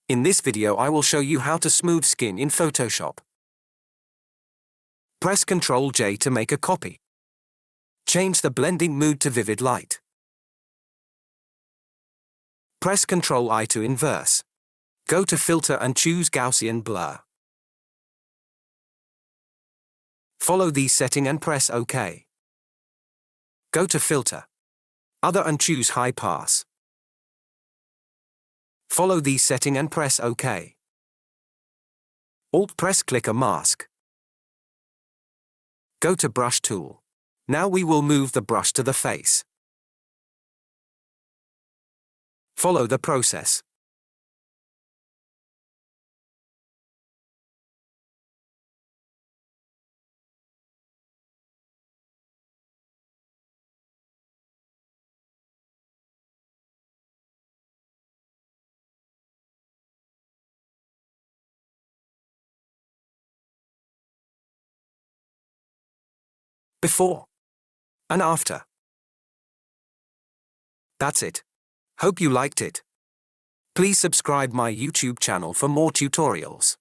In this video I will show you how to smooth skin in Photoshop. Press Ctrl J to make a copy. Change the blending mood to vivid light. Press Ctrl I to inverse. Go to Filter and choose Gaussian Blur. Follow these settings and press OK. Go to Filter, Other and choose High Pass. Follow these settings and press OK. Alt-press click a mask. Go to Brush tool. Now we will move the brush to the face. Follow the process. Before and after. That's it. Hope you liked it. Please subscribe my YouTube channel for more tutorials.